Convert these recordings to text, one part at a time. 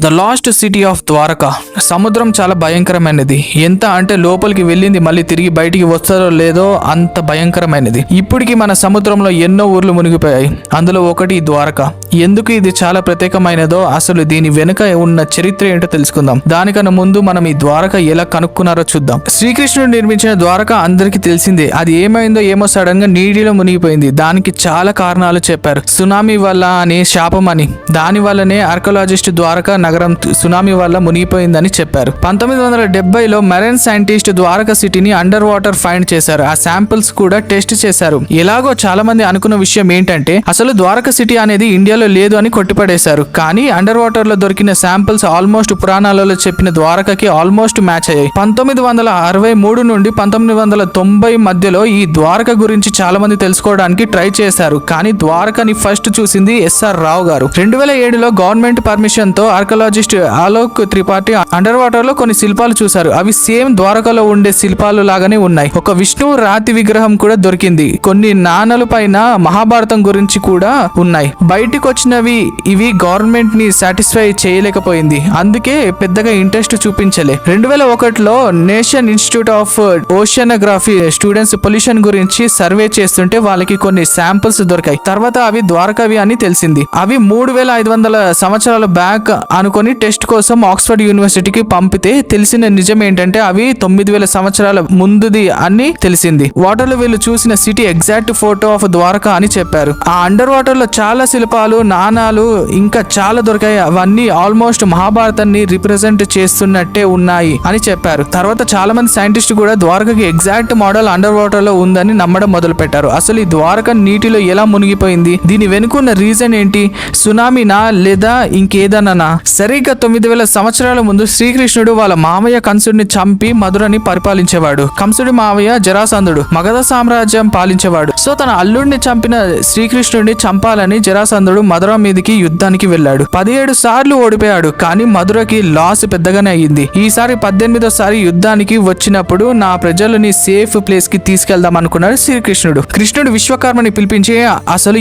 The last city of Dwarka. సముద్రం చాలా భయంకరమైనది. ఎంత అంటే లోపలికి వెళ్ళింది మళ్ళీ తిరిగి బయటికి వస్తారో లేదో అంత భయంకరమైనది. ఇప్పటికి మన సముద్రంలో ఎన్నో ఊర్లు మునిగిపోయాయి. అందులో ఒకటి ద్వారకా. ఎందుకు ఇది చాలా ప్రత్యేకమైనదో, అసలు దీని వెనుక ఉన్న చరిత్ర ఏంటో తెలుసుకుందాం. దానికన్నా ముందు మనం ఈ ద్వారకా ఎలా కనుక్కున్నారో చూద్దాం. శ్రీకృష్ణుడు నిర్మించిన ద్వారకా అందరికీ తెలిసిందే. అది ఏమైందో ఏమో సడన్ గా నీటిలో మునిగిపోయింది. దానికి చాలా కారణాలు చెప్పారు. సునామీ వల్ల అని, శాపం అని. దాని వల్లనే ఆర్కియాలజిస్ట్ ద్వారకా నగరం సునామీ వల్ల మునిగిపోయిందని చెప్పారు. 1970లో మెరైన్ సైంటిస్ట్ ద్వారకా సిటీని అండర్ వాటర్ ఫైండ్ చేశారు. ఆ శాంపిల్స్ కూడా టెస్ట్ చేశారు. ఎలాగో చాలా మంది అనుకున్న విషయం ఏంటంటే అసలు ద్వారకా సిటీ అనేది ఇండియాలో లేదు అని కొట్టిపడేశారు. కానీ అండర్ వాటర్ లో దొరికిన శాంపిల్స్ ఆల్మోస్ట్ పురాణాలలో చెప్పిన ద్వారకాకి ఆల్మోస్ట్ మ్యాచ్ అయ్యాయి. 1963 నుండి 1990 మధ్యలో ఈ ద్వారక గురించి చాలా మంది తెలుసుకోవడానికి ట్రై చేశారు. కానీ ద్వారకని ఫస్ట్ చూసింది ఎస్ఆర్ రావు గారు. 2007లో గవర్నమెంట్ పర్మిషన్ తో archaeologist Alok Tripathi under water లో కొన్ని శిల్పాలు చూశారు. అవి సేమ్ ద్వారకలో ఉండే శిల్పాలు లాగానే ఉన్నాయి. ఒక విష్ణువు రాతి విగ్రహం కూడా దొరికింది. కొన్ని నాణాల పైన మహాభారతం గురించి కూడా ఉన్నాయి. బయటికి వచ్చినవి ఇవి గవర్నమెంట్ ని సాటిస్ఫై చేయలేకపోయింది. అందుకే పెద్దగా ఇంట్రెస్ట్ చూపించలే. 2001లో National Institute of Oceanography students pollution గురించి సర్వే చేస్తుంటే వాళ్ళకి కొన్ని శాంపిల్స్ దొరికాయి. తర్వాత అవి ద్వారకవి అని తెలిసింది. అవి 3500 సంవత్సరాల బ్యాక్ అనుకొని టెస్ట్ కోసం ఆక్స్ఫర్డ్ యూనివర్సిటీకి పంపితే తెలిసిన నిజం ఏంటంటే అవి 9000 సంవత్సరాల ముందుది అని తెలిసింది. వాటర్ లో వీళ్ళు చూసిన city exact photo of Dwarka అని చెప్పారు. ఆ అండర్ వాటర్ లో చాలా శిల్పాలు, నాణాలు ఇంకా చాలా దొరికాయి. అవన్నీ ఆల్మోస్ట్ మహాభారతాన్ని రిప్రజెంట్ చేస్తున్నట్టే ఉన్నాయి అని చెప్పారు. తర్వాత చాలా మంది సైంటిస్ట్ కూడా ద్వారకకి ఎగ్జాక్ట్ మోడల్ అండర్ వాటర్ లో ఉందని నమ్మడం మొదలు పెట్టారు. అసలు ఈ ద్వారక నీటిలో ఎలా మునిగిపోయింది, దీని వెనుకున్న రీజన్ ఏంటి, సునామీనా లేదా ఇంకేదన్నా? సరిగ్గా 9000 సంవత్సరాల ముందు శ్రీకృష్ణుడు వాళ్ళ మామయ్య కంసుడిని చంపి మధురని పరిపాలించేవాడు. కంసుడి మామయ్య జరాసంధుడు మగధ సామ్రాజ్యం పాలించేవాడు. సో తన అల్లుడిని చంపిన శ్రీకృష్ణుడిని చంపాలని జరాసంధుడు మధుర మీదకి యుద్ధానికి వెళ్ళాడు. 17 సార్లు ఓడిపోయాడు. కానీ మధురకి లాస్ పెద్దగానే అయ్యింది. ఈసారి 18వ యుద్ధానికి వచ్చినప్పుడు నా ప్రజలని సేఫ్ ప్లేస్ కి తీసుకెళ్దాం అనుకున్నాడు శ్రీకృష్ణుడు. కృష్ణుడు విశ్వకర్మని పిలిపించి అసలు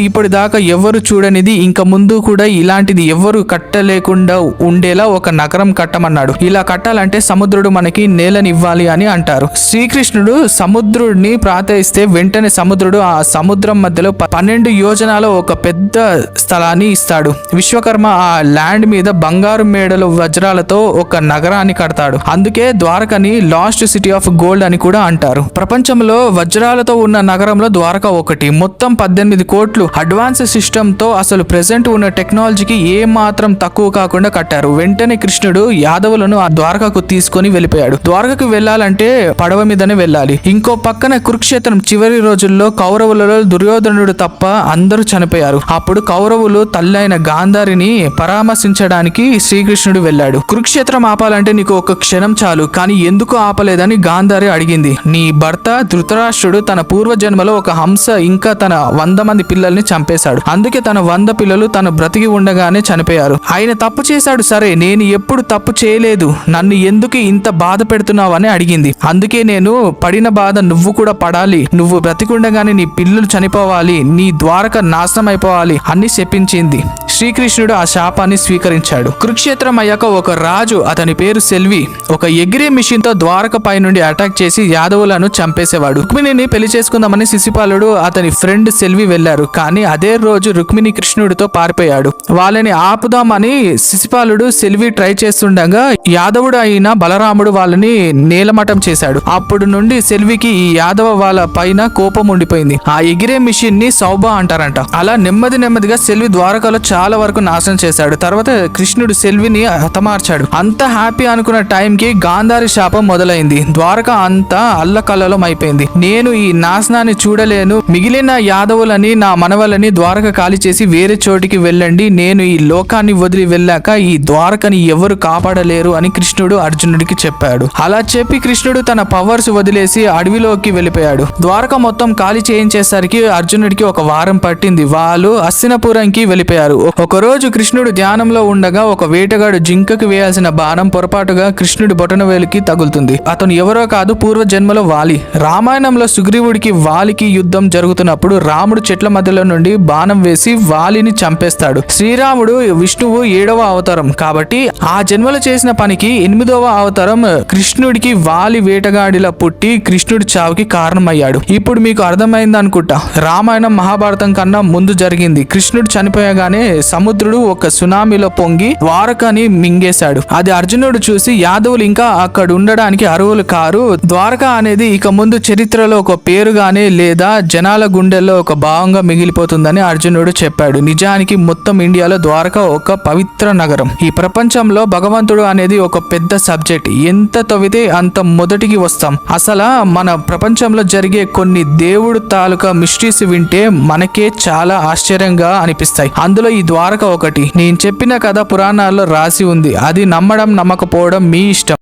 ఇప్పుడు దాకా ఎవరు చూడనిది, ఇంకా ముందు కూడా ఇలాంటిది ఎవరు కట్టలేకుండా ఉండేలా ఒక నగరం కట్టమన్నాడు. ఇలా కట్టాలంటే సముద్రుడు మనకి నేలనివ్వాలి అని అంటారు. శ్రీకృష్ణుడు సముద్రుడిని ప్రార్థిస్తే వెంటనే సముద్రుడు ఆ సముద్రం మధ్యలో 12 యోజనాల ఒక పెద్ద స్థలాన్ని ఇస్తాడు. విశ్వకర్మ ఆ ల్యాండ్ మీద బంగారు మేడలు వజ్రాలతో ఒక నగరాన్ని కడతాడు. అందుకే ద్వారకని లాస్ట్ సిటీ ఆఫ్ గోల్డ్ అని కూడా అంటారు. ప్రపంచంలో వజ్రాలతో ఉన్న నగరంలో ద్వారక ఒకటి. మొత్తం 18 కోట్లు అడ్వాన్స్ సిస్టమ్ తో అసలు ప్రెసెంట్ ఉన్న టెక్నాలజీకి ఏ మాత్రం తక్కువ కాకుండా కట్టారు. వెంటనే కృష్ణుడు యాదవులను ఆ ద్వారకకు తీసుకొని వెళ్ళిపోయాడు. ద్వారకకు వెళ్ళాలంటే పడవ మీదనే వెళ్ళాలి. ఇంకో పక్కన కురుక్షేత్రం చివరి రోజుల్లో కౌరవులలో దుర్యోధనుడు తప్ప అందరూ చనిపోయారు. అప్పుడు కౌరవులు తల్లైన గాంధారిని పరామర్శించడానికి శ్రీకృష్ణుడు వెళ్ళాడు. కురుక్షేత్రం ఆపాలంటే నీకు ఒక క్షణం చాలు, కానీ ఎందుకు ఆపలేదని గాంధారి అడిగింది. నీ భర్త ధృతరాష్ట్రుడు తన పూర్వజన్మలో ఒక హంస ఇంకా తన 100 మంది పిల్లల్ని చంపేశాడు. అందుకే తన 100 పిల్లలు తన బ్రతికి ఉండగానే చనిపోయారు. ఆయన తప్పు చేశాడు సరే, నేను ఎప్పుడు తప్పు చేయలేదు, నన్ను ఎందుకు ఇంత బాధ పెడుతున్నావు అని అడిగింది. అందుకే నేను పడిన బాధ నువ్వు కూడా పడాలి, నువ్వు బ్రతికుండగానే నీ పిల్లలు చనిపోవాలి, నీ ద్వారక నాశనం అయిపోవాలి అని శపించింది. శ్రీకృష్ణుడు ఆ శాపాన్ని స్వీకరించాడు. కురుక్షేత్రం అయ్యాక ఒక రాజు, అతని పేరు సెల్వి, ఒక ఎగిరే మిషన్ తో ద్వారక పై నుండి అటాక్ చేసి యాదవులను చంపేసేవాడు. రుక్మిణిని పెళ్లి చేసుకుందామని శిశుపాలుడు అతని ఫ్రెండ్ సెల్వి వెళ్లారు. కానీ అదే రోజు రుక్మిణి కృష్ణుడితో పారిపోయాడు. వాళ్ళని ఆపుదామని శిశుపాలుడు సెల్వి ట్రై చేస్తుండగా యాదవుడు అయిన బలరాముడు వాళ్ళని నేలమటం చేశాడు. అప్పుడు నుండి సెల్వికి ఈ యాదవ వాళ్ళ పైన కోపం ఉండిపోయింది. ఆ ఎగిరే మిషన్ ని సౌబా అంటారంట. అలా నెమ్మదిగా సెల్వి ద్వారకలో చాలా వరకు నాశనం చేశాడు. తర్వాత కృష్ణుడు సెల్విని హతమార్చాడు. అంత హ్యాపీ అనుకున్న టైంకి గాంధారి శాపం మొదలైంది. ద్వారక అంతా అల్లకల్లోలం అయిపోయింది. నేను ఈ నాశనాన్ని చూడలేను, మిగిలిన యాదవులని నా మనవలని ద్వారక ఖాళీ చేసి వేరే చోటికి వెళ్ళండి, నేను ఈ లోకాన్ని వదిలి వెళ్ళాక ఈ ద్వారకని ఎవరు కాపాడలేరు అని కృష్ణుడు అర్జునుడికి చెప్పాడు. అలా చెప్పి కృష్ణుడు తన పవర్స్ వదిలేసి అడవిలోకి వెళ్ళిపోయాడు. ద్వారక మొత్తం ఖాళీ చేయించేసరికి అర్జునుడికి ఒక వారం పట్టింది. వాళ్ళు హస్తినపురంకి వెళ్ళిపోయారు. ఒకరోజు కృష్ణుడు ధ్యానంలో ఉండగా ఒక వేటగాడు జింకకు వేయాల్సిన బాణం పొరపాటుగా కృష్ణుడి బొటనవేలుకి తగులుతుంది. అతను ఎవరో కాదు, పూర్వ జన్మలో వాలి. రామాయణంలో సుగ్రీవుడికి వాలికి యుద్ధం జరుగుతున్నప్పుడు రాముడు చెట్ల మధ్యలో నుండి బాణం వేసి వాలిని చంపేస్తాడు. శ్రీరాముడు విష్ణువు 7వ అవతారం కాబట్టి ఆ జన్మలో చేసిన పనికి 8వ అవతారం కృష్ణుడికి వాలి వేటగాడిలా పుట్టి కృష్ణుడి చావుకి కారణమయ్యాడు. ఇప్పుడు మీకు అర్థమైంది అనుకుంటా. రామాయణం మహాభారతం కన్నా ముందు జరిగింది. కృష్ణుడు చనిపోయగానే సముద్రుడు ఒక సునామీలో పొంగి ద్వారకాని మింగేశాడు. అది అర్జునుడు చూసి యాదవులు ఇంకా అక్కడ ఉండడానికి అర్హులు కారు, ద్వారకా అనేది ఇక ముందు చరిత్రలో ఒక పేరుగానే లేదా జనాల గుండెల్లో ఒక భావంగా మిగిలిపోతుందని అర్జునుడు చెప్పాడు. నిజానికి మొత్తం ఇండియాలో ద్వారకా ఒక పవిత్ర నగరం. ఈ ప్రపంచంలో భగవంతుడు అనేది ఒక పెద్ద సబ్జెక్ట్. ఎంత తవ్వితే అంత మొదటికి వస్తాం. అసలు మన ప్రపంచంలో జరిగే కొన్ని దేవుడు తాలూకా మిస్టరీస్ వింటే మనకే చాలా ఆశ్చర్యంగా అనిపిస్తాయి. అందులో ఈ ద్వారక ఒకటి. నేను చెప్పిన కథ పురాణాల్లో రాసి ఉంది. అది నమ్మడం నమ్మకపోవడం మీ ఇష్టం.